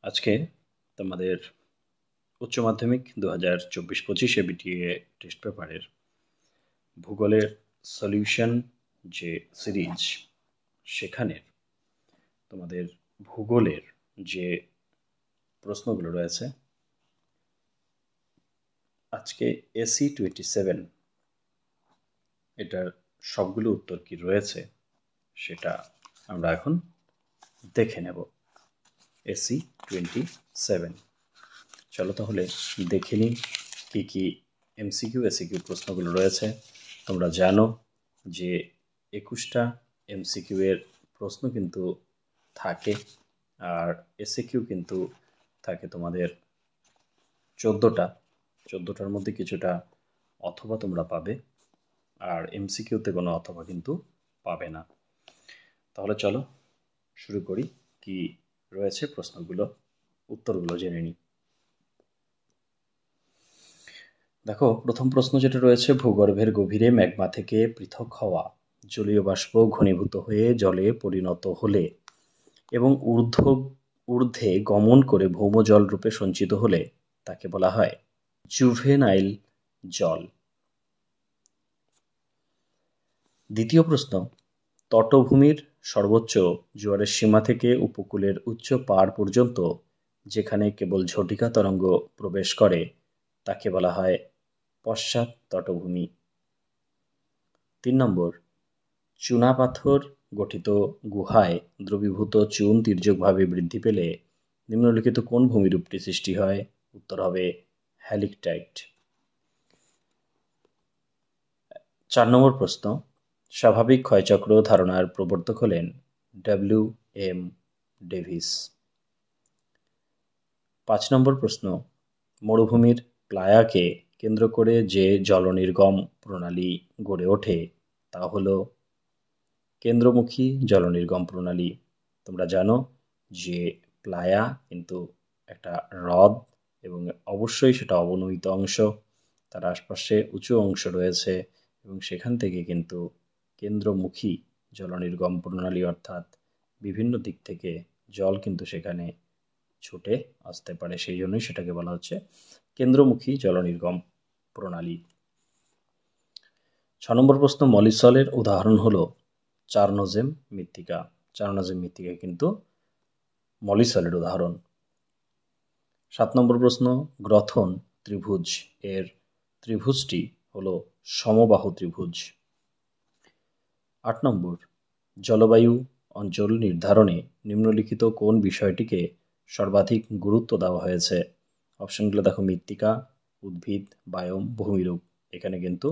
আজকে তোমাদের উচ্চ মাধ্যমিক 2024-25 বিটিএ টেস্ট পেপারের ভূগোলের সলিউশন যে সিরিজ সেখানের তোমাদের ভূগোলের যে প্রশ্নগুলো রয়েছে আজকে এসি 27 এটার সবগুলো উত্তর কি রয়েছে সেটা আমরা এখন দেখে নেব। এসি 27 চলো তাহলে দেখে নিই কী কী এমসিকিউ এসিকিউ প্রশ্নগুলো রয়েছে। তোমরা জানো যে 21টা এমসিকিউ এর প্রশ্ন কিন্তু থাকে আর এসিকিউ কিন্তু থাকে তোমাদের 14টার মধ্যে কিছুটা অথবা তোমরা পাবে আর এমসিকিউতে কোনো অথবা কিন্তু পাবে না। তাহলে চলো শুরু করি, কি রয়েছে প্রশ্নগুলো, উত্তরগুলো জেনে নিই। দেখো, প্রথম প্রশ্ন যেটা রয়েছে, ভূগর্ভের গভীরে ম্যাগমা থেকে পৃথক হওয়া জলীয় বাষ্প ঘনীভূত হয়ে জলে পরিণত হলে এবং ঊর্ধ্বে গমন করে ভৌমজল রূপে সঞ্চিত হলে তাকে বলা হয় জুভেনাইল জল। দ্বিতীয় প্রশ্ন, তটভূমির সর্বোচ্চ জোয়ারের সীমা থেকে উপকূলের উচ্চ পাড় পর্যন্ত যেখানে কেবল ঝটিকা তরঙ্গ প্রবেশ করে তাকে বলা হয় পশ্চাৎ তটভূমি। 3 নম্বর, চুনাপাথর গঠিত গুহায় দ্রবীভূত চুন তির্যকভাবে বৃদ্ধি পেলে নিম্নলিখিত কোন ভূমিরূপটি সৃষ্টি হয়? উত্তর হবে হ্যালিকটাইট। 4 নম্বর প্রশ্ন, স্বাভাবিক ক্ষয়চক্র ধারণার প্রবর্তক হলেন ডব্লিউ.এম. ডেভিস। 5 নম্বর প্রশ্ন, মরুভূমির প্লায়াকে কেন্দ্র করে যে জলনির্গম প্রণালী গড়ে ওঠে তা হল কেন্দ্রমুখী জলনির্গম প্রণালী। তোমরা জানো যে প্লায়া কিন্তু একটা হ্রদ এবং অবশ্যই সেটা অবনমিত অংশ, তার আশপাশে উঁচু অংশ রয়েছে এবং সেখান থেকে কিন্তু কেন্দ্রমুখী জলনির্গম প্রণালী অর্থাৎ বিভিন্ন দিক থেকে জল কিন্তু সেখানে ছুটে আসতে পারে, সেই জন্যই সেটাকে বলা হচ্ছে কেন্দ্রমুখী জলনির্গম প্রণালী। 6 নম্বর প্রশ্ন, মলিসলের উদাহরণ হলো চারনোজেম মৃত্তিকা। চারনোজেম মৃত্তিকা কিন্তু মলিসলের উদাহরণ। 7 নম্বর প্রশ্ন, গ্রথন ত্রিভুজ এর ত্রিভুজটি হলো সমবাহু ত্রিভুজ। 8 নম্বর, জলবায়ু অঞ্চল নির্ধারণে নিম্নলিখিত কোন বিষয়টিকে সর্বাধিক গুরুত্ব দেওয়া হয়েছে? অপশনগুলো দেখো, মৃত্তিকা, উদ্ভিদ, বায়োম, ভূমিরূপ। এখানে কিন্তু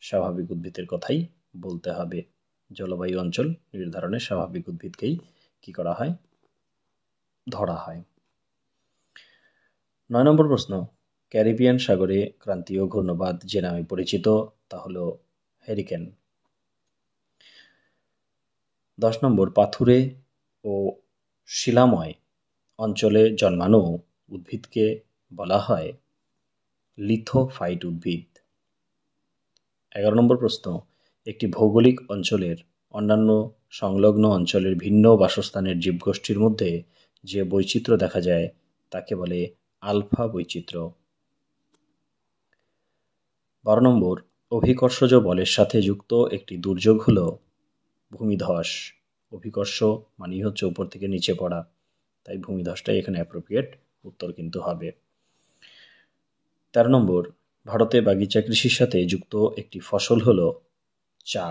স্বাভাবিক উদ্ভিদের কথাই বলতে হবে। জলবায়ু অঞ্চল নির্ধারণে স্বাভাবিক উদ্ভিদকেই কি করা হয়? ধরা হয়। 9 নম্বর প্রশ্ন, ক্যারিবিয়ান সাগরে ক্রান্তীয় ঘূর্ণবাদ যে নামে পরিচিত তা হলো হ্যারিকেন। 10 নম্বর, পাথুরে ও শিলাময় অঞ্চলে জন্মানো উদ্ভিদকে বলা হয় লিথোফাইট উদ্ভিদ। 11 নম্বর প্রশ্ন, একটি ভৌগোলিক অঞ্চলের অন্যান্য সংলগ্ন অঞ্চলের ভিন্ন বাসস্থানের জীবগোষ্ঠীর মধ্যে যে বৈচিত্র্য দেখা যায় তাকে বলে আলফা বৈচিত্র্য। 12 নম্বর, অভিকর্ষজ বলের সাথে যুক্ত একটি দুর্যোগ হল ভূমিধস। অভিকর্ষ মানেই হচ্ছে উপর থেকে নিচে পড়া, তাই ভূমিধসটাই এখানে অ্যাপ্রোপ্রিয়েট উত্তর কিন্তু হবে। 13 নম্বর, ভারতে বাগিচা কৃষির সাথে যুক্ত একটি ফসল হল চা।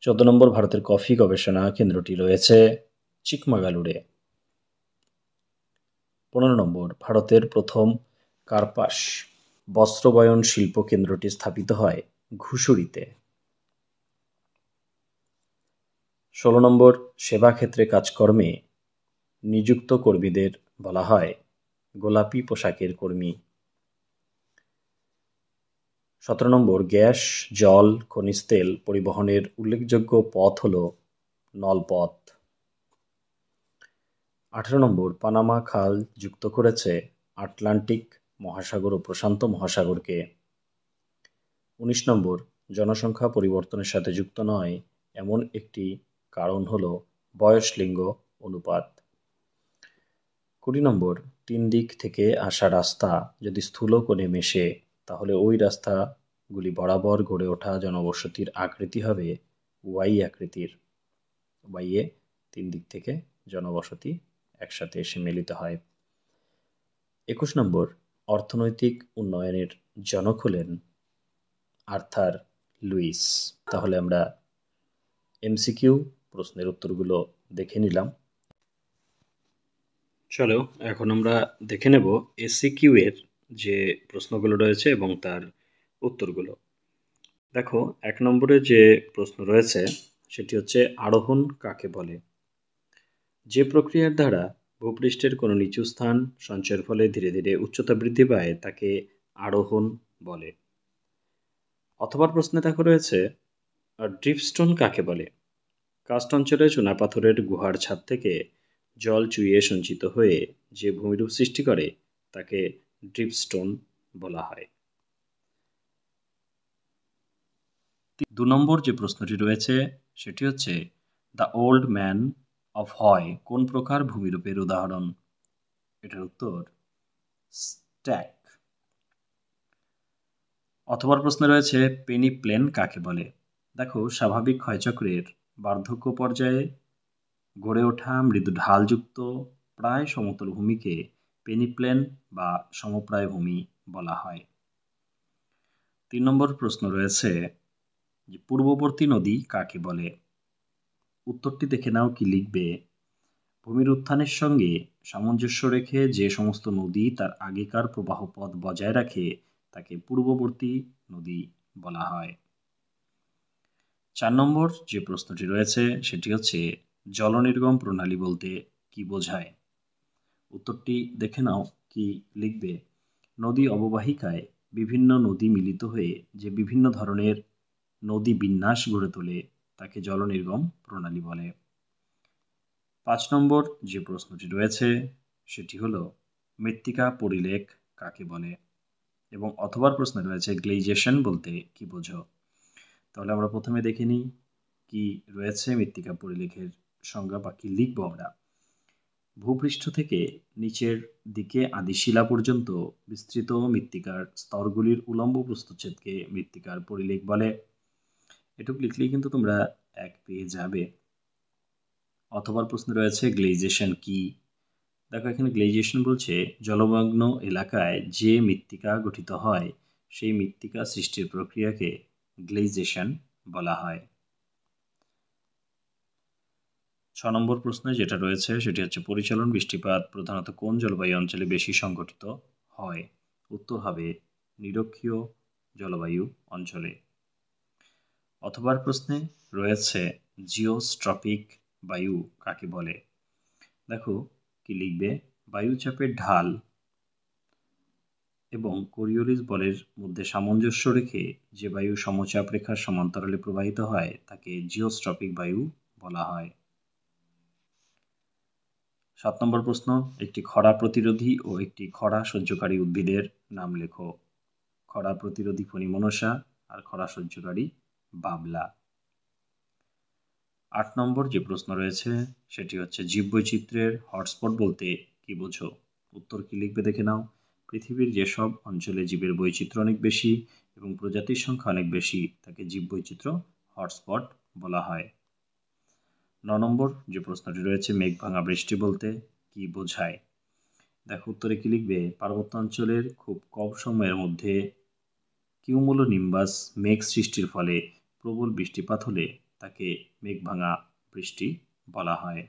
14 নম্বর, ভারতের কফি গবেষণা কেন্দ্রটি রয়েছে চিকমাগালুরে। 15 নম্বর, ভারতের প্রথম কার্পাস বস্ত্রবয়ন শিল্প কেন্দ্রটি স্থাপিত হয় ঘুষুরিতে। 16 নম্বর, সেবা ক্ষেত্রে কাজকর্মে নিযুক্ত কর্মীদের বলা হয় গোলাপি পোশাকের কর্মী। 17 নম্বর, গ্যাস, জল, খনিজ তেল পরিবহনের উল্লেখযোগ্য পথ হল নলপথ। 18 নম্বর, পানামা খাল যুক্ত করেছে আটলান্টিক মহাসাগর ও প্রশান্ত মহাসাগরকে। 19 নম্বর, জনসংখ্যা পরিবর্তনের সাথে যুক্ত নয় এমন একটি কারণ হল বয়স লিঙ্গ অনুপাত। 20 নম্বর, 3 দিক থেকে আসা রাস্তা যদি স্থূল কোণে মেশে তাহলে ওই রাস্তাগুলি বরাবর গড়ে ওঠা জনবসতির আকৃতি হবে ওয়াই আকৃতির। ওয়াইয়ে 3 দিক থেকে জনবসতি একসাথে এসে মিলিত হয়। 21 নম্বর, অর্থনৈতিক উন্নয়নের জনক হলেন আর্থার লুইস। তাহলে আমরা এমসিকিউ প্রশ্নের উত্তরগুলো দেখে নিলাম। চলো এখন আমরা দেখে নেব এসিকিউ এর যে প্রশ্নগুলো রয়েছে এবং তার উত্তরগুলো। দেখো 1 নম্বরে যে প্রশ্ন রয়েছে সেটি হচ্ছে আরোহণ কাকে বলে? যে প্রক্রিয়ার দ্বারা ভূপৃষ্ঠের কোনো নিচু স্থান সঞ্চয়ের ফলে ধীরে ধীরে উচ্চতা বৃদ্ধি পায় তাকে আরোহণ বলে। অথবা প্রশ্নে দেখো রয়েছে ড্রিপস্টোন কাকে বলে? কার্স্ট অঞ্চলে চুনাপাথরের গুহার ছাদ থেকে জল চুইয়ে সঞ্চিত হয়ে যে ভূমিরূপ সৃষ্টি করে তাকে ড্রিপস্টোন বলা হয়। 2 নম্বর যে প্রশ্নটি রয়েছে সেটি হচ্ছে দ্য ওল্ড ম্যান অফ হয় কোন প্রকার ভূমিরূপের উদাহরণ? এটার উত্তর স্ট্যাক। অথবা প্রশ্নে রয়েছে পেনি প্লেন কাকে বলে? দেখো স্বাভাবিক ক্ষয়চক্রের বার্ধক্য পর্যায়ে গড়ে ওঠা মৃদু ঢালযুক্ত প্রায় সমতল ভূমিকে পেনিপ্লেন বা সমপ্রায় ভূমি বলা হয়। 3 নম্বর প্রশ্ন রয়েছে যে পূর্ববর্তী নদী কাকে বলে? উত্তরটি দেখে নাও কি লিখবে। ভূমির উত্থানের সঙ্গে সামঞ্জস্য রেখে যে সমস্ত নদী তার আগেকার প্রবাহ পথ বজায় রাখে তাকে পূর্ববর্তী নদী বলা হয়। 4 নম্বর যে প্রশ্নটি রয়েছে সেটি হচ্ছে জলনির্গম প্রণালী বলতে কি বোঝায়? উত্তরটি দেখে নাও কি লিখবে। নদী অববাহিকায় বিভিন্ন নদী মিলিত হয়ে যে বিভিন্ন ধরনের নদী বিন্যাস গড়ে তোলে তাকে জলনির্গম প্রণালী বলে। 5 নম্বর যে প্রশ্নটি রয়েছে সেটি হলো মৃত্তিকা পরিলেখ কাকে বলে? এবং অথবা প্রশ্নে রয়েছে গ্লেজিয়েশন বলতে কি বোঝো? তাহলে আমরা প্রথমে দেখে নিই কি রয়েছে মৃত্তিকা পরিলেখের সংজ্ঞা বা কি লিখবো আমরা। ভূপৃষ্ঠ থেকে নিচের দিকে আদি শিলা পর্যন্ত বিস্তৃত মৃত্তিকার স্তরগুলির উলম্ব প্রস্থচ্ছেদকে মৃত্তিকার পরিলেখ বলে। এটুকু লিখলেই কিন্তু তোমরা 1 পেয়ে যাবে। অথবা প্রশ্ন রয়েছে গ্লেজিয়েশন কি? দেখো এখানে গ্লেজিয়েশন বলছে জলমগ্ন এলাকায় যে মৃত্তিকা গঠিত হয় সেই মৃত্তিকা সৃষ্টির প্রক্রিয়াকে গ্লেজিয়েশন বলা হয়। 6 নম্বর প্রশ্নে যেটা রয়েছে সেটি হচ্ছে পরিচালন বৃষ্টিপাত প্রধানত কোন জলবায়ু অঞ্চলে বেশি সংঘটিত হয়? উত্তর হবে নিরক্ষীয় জলবায়ু অঞ্চলে। অথবা প্রশ্নে রয়েছে জিওস্ট্রপিক বায়ু কাকে বলে? দেখো কি লিখবে। বায়ুচাপের ঢাল এবং কোরিওলিস বলের মধ্যে সামঞ্জস্য রেখে যে বায়ু সমচাপ রেখার সমান্তরালে প্রবাহিত হয় তাকে জিওস্ট্রপিক বায়ু বলা হয়। 7 নম্বর প্রশ্ন একটি খরা প্রতিরোধী ও একটি খরা সহ্যকারী উদ্ভিদের নাম লেখো। খরা প্রতিরোধী ফণিমনসা আর খরা সহ্যকারী বাবলা। 8 নম্বর যে প্রশ্ন রয়েছে সেটি হচ্ছে জীববৈচিত্র্যের হটস্পট বলতে কি বোঝো? উত্তর কি লিখবে দেখে নাও। পৃথিবীর যেসব অঞ্চলে জীবের বৈচিত্র্য অনেক বেশি এবং প্রজাতির সংখ্যা অনেক বেশি তাকে জীববৈচিত্র্য হটস্পট বলা হয়। 9 নম্বর যে প্রশ্নটি রয়েছে মেঘভাঙা বৃষ্টি বলতে কি বোঝায়? দেখো উত্তরে কি লিখবে। পার্বত্য অঞ্চলের খুব কম সময়ের মধ্যে কিউমুলোনিম্বাস মেঘ সৃষ্টির ফলে প্রবল বৃষ্টিপাত হলে তাকে মেঘভাঙা বৃষ্টি বলা হয়।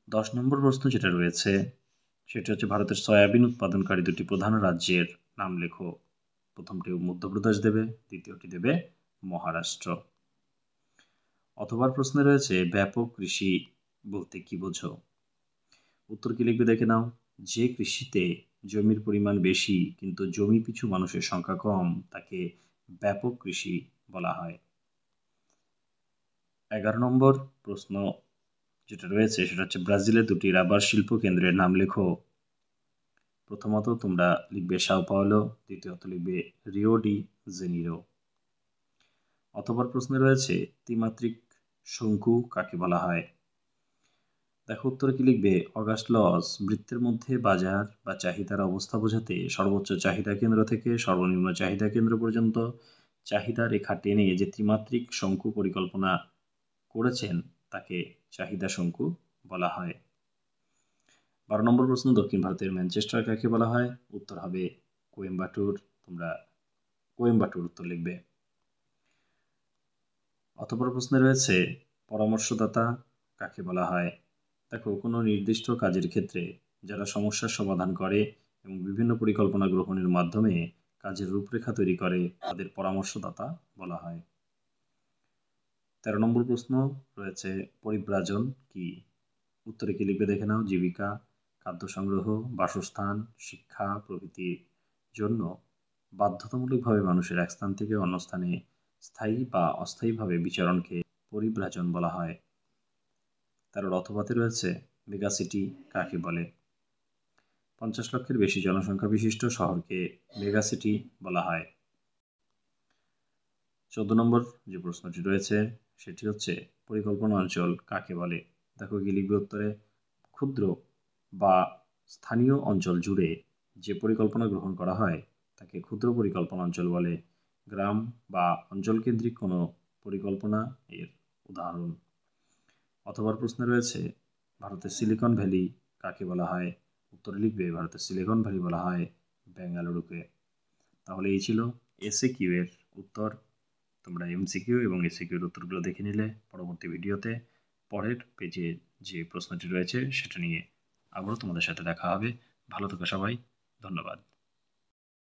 10 নম্বর প্রশ্ন যেটা রয়েছে সেটা হচ্ছে ভারতের সয়াবিন উৎপাদনকারী দুটি প্রধান রাজ্যের নাম লেখো। প্রথমটি মধ্যপ্রদেশ দেবে, দ্বিতীয়টি দেবে মহারাষ্ট্র। অথবা প্রশ্নে রয়েছে ব্যাপক কৃষি বলতে কি বোঝো? উত্তর কি লিখবে দেখে নাও। যে কৃষিতে জমির পরিমাণ বেশি কিন্তু জমি পিছু মানুষের সংখ্যা কম তাকে ব্যাপক কৃষি বলা হয়। 11 নম্বর প্রশ্ন যেটা রয়েছে সেটা হচ্ছে ব্রাজিলের দুটি রাবার শিল্প কেন্দ্রের নাম লেখো। প্রথমত তোমরা লিখবে সাও পাওলো, দ্বিতীয়ত লিখবে রিও ডি জেনিরো। অথবা প্রশ্নে রয়েছে ত্রিমাত্রিক শঙ্কু কাকে বলা হয়? দেখো উত্তরে কি লিখবে, অগাস্ট লস বৃত্তের মধ্যে বাজার বা চাহিদার অবস্থা বোঝাতে সর্বোচ্চ চাহিদা কেন্দ্র থেকে সর্বনিম্ন চাহিদা কেন্দ্র পর্যন্ত চাহিদা রেখা টেনে যে ত্রিমাত্রিক শঙ্কু পরিকল্পনা করেছেন তাকে চাহিদা শঙ্কু বলা হয়। 12 নম্বর প্রশ্ন, দক্ষিণ ভারতের ম্যানচেস্টার কাকে বলা হয়? উত্তর হবে কোয়েম্বাটুর। তোমরা কোয়েম্বাটুর উত্তর লিখবে। অতঃপর প্রশ্নে রয়েছে পরামর্শদাতা কাকে বলা হয়? দেখো কোনো নির্দিষ্ট কাজের ক্ষেত্রে যারা সমস্যার সমাধান করে এবং বিভিন্ন পরিকল্পনা গ্রহণের মাধ্যমে কাজের রূপরেখা তৈরি করে তাদের পরামর্শদাতা বলা হয়। 13 নম্বর প্রশ্ন রয়েছে পরিব্রাজন কি? উত্তরে কি লিখবে দেখে নাও, জীবিকা, খাদ্য সংগ্রহ, বাসস্থান, শিক্ষা প্রভৃতির জন্য বাধ্যতামূলকভাবে মানুষের এক স্থান থেকে অন্য স্থানে স্থায়ী বা অস্থায়ীভাবে বিচরণকে পরিব্রাজন বলা হয়। তার অথবাতে রয়েছে মেগাসিটি কাকে বলে? 50 লক্ষের বেশি জনসংখ্যা বিশিষ্ট শহরকে মেগাসিটি বলা হয়। 14 নম্বর যে প্রশ্নটি রয়েছে সেটি হচ্ছে পরিকল্পনা অঞ্চল কাকে বলে? দেখো কি লিখবে উত্তরে, ক্ষুদ্র বা স্থানীয় অঞ্চল জুড়ে যে পরিকল্পনা গ্রহণ করা হয় তাকে ক্ষুদ্র পরিকল্পনা অঞ্চল বলে। গ্রাম বা অঞ্চলকেন্দ্রিক কোনো পরিকল্পনা এর উদাহরণ। অথবা প্রশ্নে রয়েছে ভারতের সিলিকন ভ্যালি কাকে বলা হয়? উত্তরে লিখবে ভারতের সিলিকন ভ্যালি বলা হয় বেঙ্গালুরুকে। তাহলে এই ছিল এসএকিউ এর উত্তর। তোমরা এমসিকিউ এবং এসিকিউর উত্তরগুলো দেখে নিলে পরবর্তী ভিডিওতে পরের পেজে যে প্রশ্নটি রয়েছে সেটা নিয়ে আবারও তোমাদের সাথে দেখা হবে। ভালো থেকো সবাই, ধন্যবাদ।